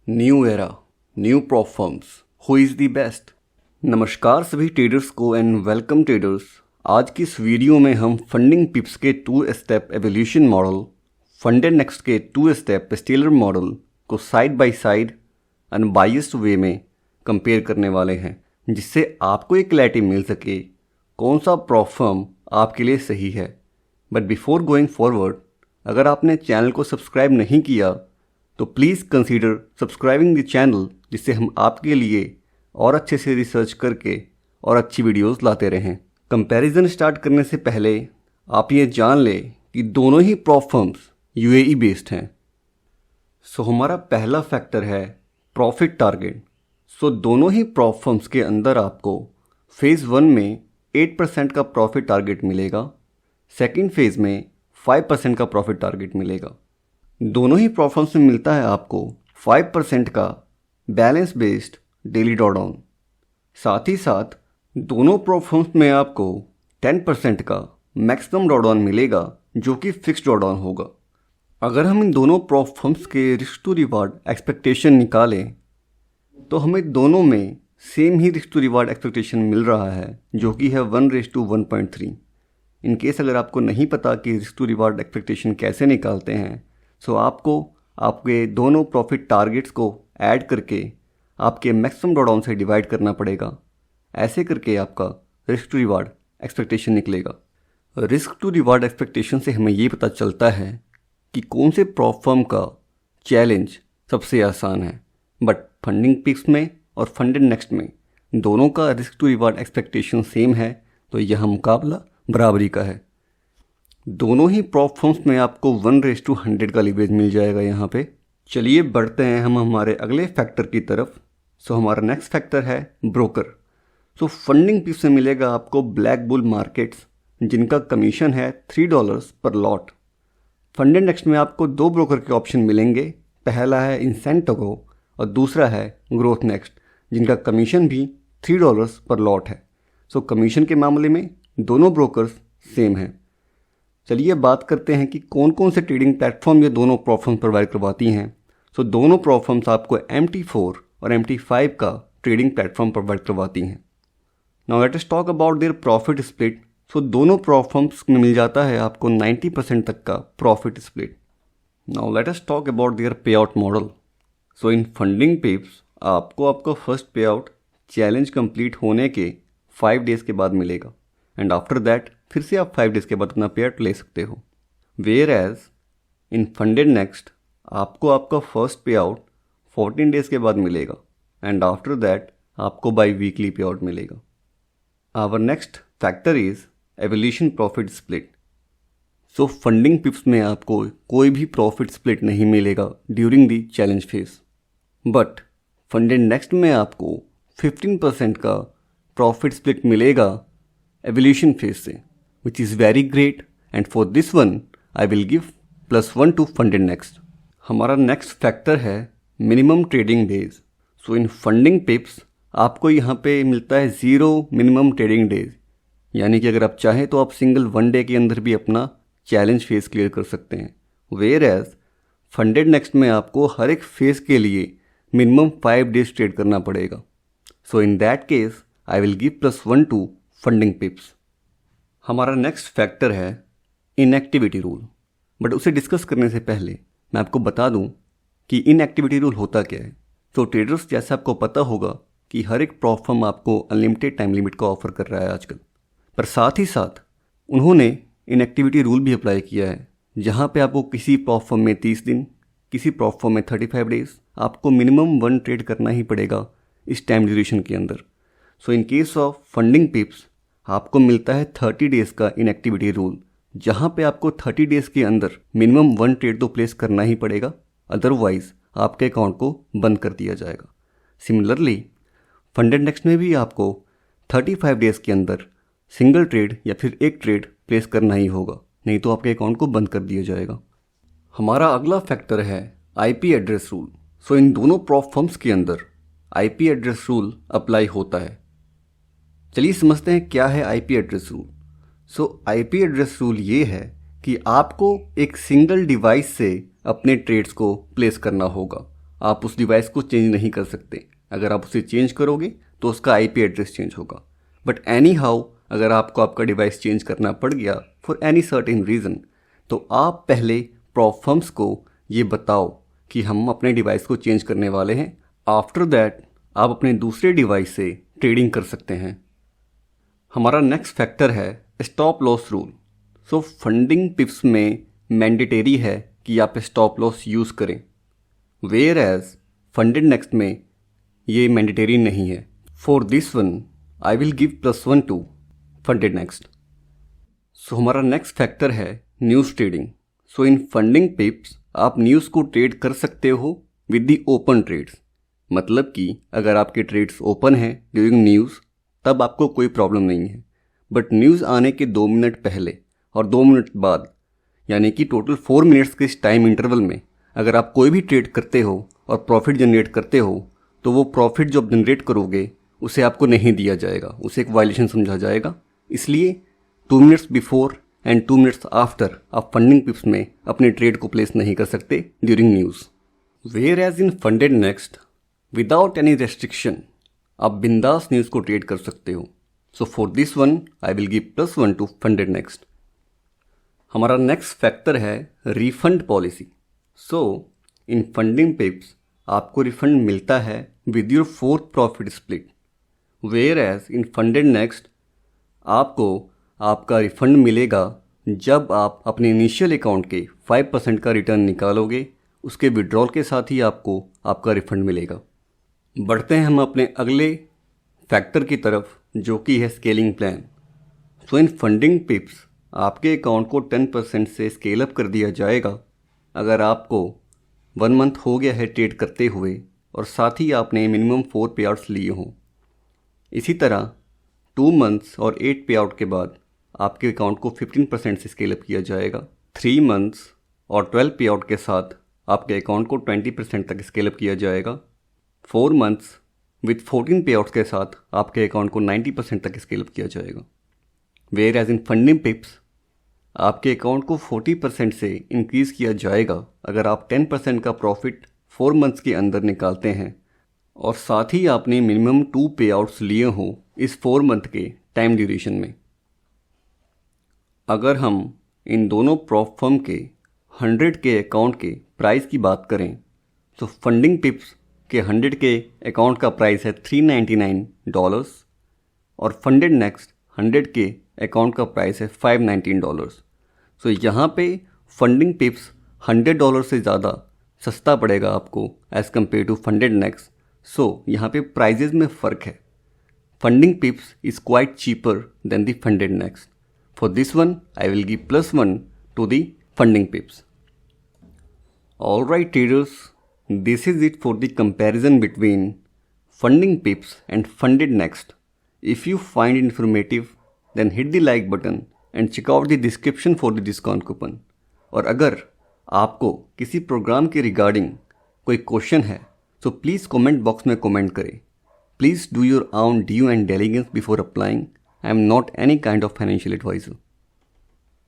New era, new prop firms, who is the best. नमस्कार सभी traders को and welcome traders. आज की इस वीडियो में हम फंडिंग पिप्स के 2 step evolution model, funded next के 2 स्टेप स्टेलर मॉडल को साइड बाय साइड अनबायस्ड वे में कंपेयर करने वाले हैं, जिससे आपको एक क्लैरिटी मिल सके कौन सा प्रॉप फर्म आपके लिए सही है। बट बिफोर गोइंग फॉरवर्ड, अगर आपने चैनल को सब्सक्राइब नहीं किया तो please consider subscribing the channel, जिससे हम आपके लिए और अच्छे से रिसर्च करके और अच्छी वीडियोस लाते रहें। कंपैरिजन स्टार्ट करने से पहले आप ये जान लें कि दोनों ही प्रॉप फर्म्स यूएई बेस्ड हैं। सो हमारा पहला फैक्टर है प्रॉफिट टारगेट। सो दोनों ही प्रॉप फर्म्स के अंदर आपको फेज़ 1 में 8% का प्रॉफिट टारगेट मिलेगा, सेकेंड फेज़ में 5% का प्रॉफिट टारगेट मिलेगा। दोनों ही प्रॉप फर्म्स में मिलता है आपको 5% का बैलेंस बेस्ड डेली ड्रॉडाउन। साथ ही साथ दोनों प्रॉप फर्म्स में आपको 10% का मैक्सिमम ड्रॉडाउन मिलेगा, जो कि फिक्स्ड ड्रॉडाउन होगा। अगर हम इन दोनों प्रॉप फर्म्स के रिस्क टू रिवार्ड एक्सपेक्टेशन निकालें तो हमें दोनों में सेम ही रिस्क टू रिवार्ड एक्सपेक्टेशन मिल रहा है, जो कि है 1:1.3। इन केस अगर आपको नहीं पता कि रिस्क टू रिवार्ड एक्सपेक्टेशन कैसे निकालते हैं, सो आपको आपके दोनों प्रॉफिट टारगेट्स को ऐड करके आपके मैक्सिमम ड्रॉडाउन से डिवाइड करना पड़ेगा। ऐसे करके आपका रिस्क टू रिवार्ड एक्सपेक्टेशन निकलेगा। रिस्क टू रिवार्ड एक्सपेक्टेशन से हमें ये पता चलता है कि कौन से प्रॉप फर्म का चैलेंज सबसे आसान है। बट फंडिंग पिप्स में और फंडेड नेक्स्ट में दोनों का risk to reward expectation same है, तो यह मुकाबला बराबरी का है। दोनों ही प्रॉप फर्म्स में आपको 1:100 का लीवरेज मिल जाएगा यहाँ पे। चलिए बढ़ते हैं हम हमारे अगले फैक्टर की तरफ। सो हमारा नेक्स्ट फैक्टर है ब्रोकर। सो फंडिंग पिप्स से मिलेगा आपको ब्लैक बुल मार्केट्स, जिनका कमीशन है $3 पर लॉट। फंडेड नेक्स्ट में आपको 2 ब्रोकर के ऑप्शन मिलेंगे। पहला है इंसेंटगो और दूसरा है ग्रोथ नेक्स्ट, जिनका कमीशन भी $3 पर लॉट है। सो कमीशन के मामले में दोनों ब्रोकर्स सेम हैं। चलिए बात करते हैं कि कौन कौन से ट्रेडिंग प्लेटफॉर्म ये दोनों प्रॉप फर्म्स प्रोवाइड करवाती हैं। सो दोनों प्रॉप फर्म्स आपको MT4 और MT5 का ट्रेडिंग प्लेटफॉर्म प्रोवाइड करवाती हैं। Now let us talk about their profit split. So दोनों प्रॉप फर्म्स में मिल जाता है आपको 90% तक का profit split. Now let us talk about their payout model. So in funding पिप्स आपको आपका फर्स्ट पे आउट चैलेंज कंप्लीट होने के 5 डेज़ के बाद मिलेगा, एंड आफ्टर दैट फिर से आप 5 डेज़ के बाद अपना पे आउट ले सकते हो। Whereas in funded next आपको आपका फर्स्ट पे आउट 14 डेज़ के बाद मिलेगा, एंड आफ्टर दैट आपको बाई वीकली पे आउट मिलेगा। Our next factor is evolution profit split. So funding पिप्स में आपको कोई भी प्रॉफिट स्प्लिट नहीं मिलेगा during the challenge phase, but funded next में आपको 15% का प्रॉफिट स्प्लिट मिलेगा एवोल्यूशन फेज से, which is very great, and for this one I will give +1 to funded next। हमारा नेक्स्ट फैक्टर है minimum trading days. So in funding पिप्स आपको यहाँ पे मिलता है 0 मिनिमम ट्रेडिंग डेज, यानी कि अगर आप चाहें तो आप सिंगल 1 डे के अंदर भी अपना चैलेंज फेज क्लियर कर सकते हैं। वेयर एज फंडेड नेक्स्ट में आपको हर एक फेज के लिए मिनिमम 5 डेज ट्रेड करना पड़ेगा। So in that case I will give +1 to Funding Pips. हमारा नेक्स्ट फैक्टर है इनएक्टिविटी रूल। बट उसे डिस्कस करने से पहले मैं आपको बता दूं कि इनएक्टिविटी रूल होता क्या है। तो ट्रेडर्स, जैसे आपको पता होगा कि हर एक प्रॉप फर्म आपको अनलिमिटेड टाइम लिमिट का ऑफर कर रहा है आजकल, पर साथ ही साथ उन्होंने इनएक्टिविटी रूल भी अप्लाई किया है, जहां पे आपको किसी प्रॉप फर्म में 30 दिन, किसी प्रॉप फर्म में 35 डेज आपको मिनिमम 1 ट्रेड करना ही पड़ेगा इस टाइम ड्यूरेशन के अंदर। So in case of Funding पिप्स आपको मिलता है 30 डेज़ का इनएक्टिविटी रूल, जहां पे आपको 30 डेज़ के अंदर मिनिमम 1 ट्रेड तो प्लेस करना ही पड़ेगा, अदरवाइज आपके अकाउंट को बंद कर दिया जाएगा। सिमिलरली फंडेड नेक्स्ट में भी आपको 35 डेज़ के अंदर सिंगल ट्रेड या फिर एक ट्रेड प्लेस करना ही होगा, नहीं तो आपके अकाउंट को बंद कर दिया जाएगा। हमारा अगला फैक्टर है IP एड्रेस रूल। सो इन दोनों प्रॉप फर्म्स के अंदर IP एड्रेस रूल अप्लाई होता है। चलिए समझते हैं क्या है IP एड्रेस रूल। सो IP एड्रेस रूल ये है कि आपको एक सिंगल डिवाइस से अपने ट्रेड्स को प्लेस करना होगा। आप उस डिवाइस को चेंज नहीं कर सकते। अगर आप उसे चेंज करोगे तो उसका आईपी एड्रेस चेंज होगा। बट एनी हाउ अगर आपको आपका डिवाइस चेंज करना पड़ गया फॉर एनी सर्टेन रीज़न, तो आप पहले प्रॉप फर्म्स को ये बताओ कि हम अपने डिवाइस को चेंज करने वाले हैं। आफ्टर दैट आप अपने दूसरे डिवाइस से ट्रेडिंग कर सकते हैं। हमारा नेक्स्ट फैक्टर है stop loss rule. So funding पिप्स में मैंडेटरी है कि आप स्टॉप लॉस यूज़ करें, वेयर एज फंडेड नेक्स्ट में ये मैंडेटरी नहीं है। For this one I will give +1 to funded next. So हमारा नेक्स्ट फैक्टर है news trading. So in funding Pips आप न्यूज़ को ट्रेड कर सकते हो विद दी ओपन ट्रेड्स। मतलब कि अगर आपके ट्रेड्स ओपन हैं ड्यूरिंग न्यूज़ तब आपको कोई प्रॉब्लम नहीं है। बट न्यूज़ आने के 2 मिनट पहले और 2 मिनट बाद, यानी कि टोटल 4 मिनट्स के इस टाइम इंटरवल में अगर आप कोई भी ट्रेड करते हो और प्रॉफिट जनरेट करते हो तो वो प्रॉफिट जो आप जनरेट करोगे उसे आपको नहीं दिया जाएगा, उसे एक वायलेशन समझा जाएगा। इसलिए 2 minutes before and 2 minutes after आप फंडिंग पिप्स में अपने ट्रेड को प्लेस नहीं कर सकते during news. Whereas in funded next without any restriction आप बिंदास न्यूज़ को ट्रेड कर सकते हो। So for this one I will give +1 to funded next. हमारा नेक्स्ट फैक्टर है refund policy. So in funding पिप्स आपको रिफंड मिलता है with your 4th profit split, where as in funded next आपको आपका रिफंड मिलेगा जब आप अपने इनिशियल अकाउंट के 5% का रिटर्न निकालोगे। उसके विड्रॉल के साथ ही आपको आपका रिफंड मिलेगा। बढ़ते हैं हम अपने अगले फैक्टर की तरफ जो कि है scaling plan. So in funding pips आपके अकाउंट को 10% से स्केल अप कर दिया जाएगा अगर आपको 1 मंथ हो गया है ट्रेड करते हुए और साथ ही आपने मिनिमम 4 पे आउट्स लिए हों। इसी तरह 2 मंथ्स और 8 पे आउट के बाद आपके अकाउंट को 15% से स्केल अप किया जाएगा। 3 मंथ्स और 12 पे आउट के साथ आपके अकाउंट को 20% तक स्केल अप किया जाएगा। 4 मंथ्स विथ 14 पे आउट्स के साथ आपके अकाउंट को 90% तक स्केल अप किया जाएगा। Whereas in funding pips आपके अकाउंट को 40% से इंक्रीज़ किया जाएगा अगर आप 10% का प्रॉफिट 4 मंथ्स के अंदर निकालते हैं और साथ ही आपने मिनिमम 2 पे आउट्स लिए हों इस 4 मंथ के टाइम ड्यूरेशन में। अगर हम इन दोनों प्रॉप फर्म के 100 के अकाउंट के प्राइस की बात करें तो फंडिंग पिप्स के 100 के अकाउंट का प्राइस है $399 और फंडेड नेक्स्ट 100 के अकाउंट का प्राइस है $519। सो यहाँ पे फंडिंग पिप्स $100 से ज़्यादा सस्ता पड़ेगा आपको as compare to funded next. So यहाँ पे प्राइजेज में फ़र्क है। Funding pips is quite cheaper than the funded next. For this one I will give +1 to the funding pips. All right traders, this is it for the comparison between funding pips and funded next. If you find it informative then hit the like button and check out the description for the discount coupon. और अगर आपको किसी programme के regarding कोई question है तो please comment box में comment करें। Please do your own due and diligence before applying. I am not any kind of financial advisor.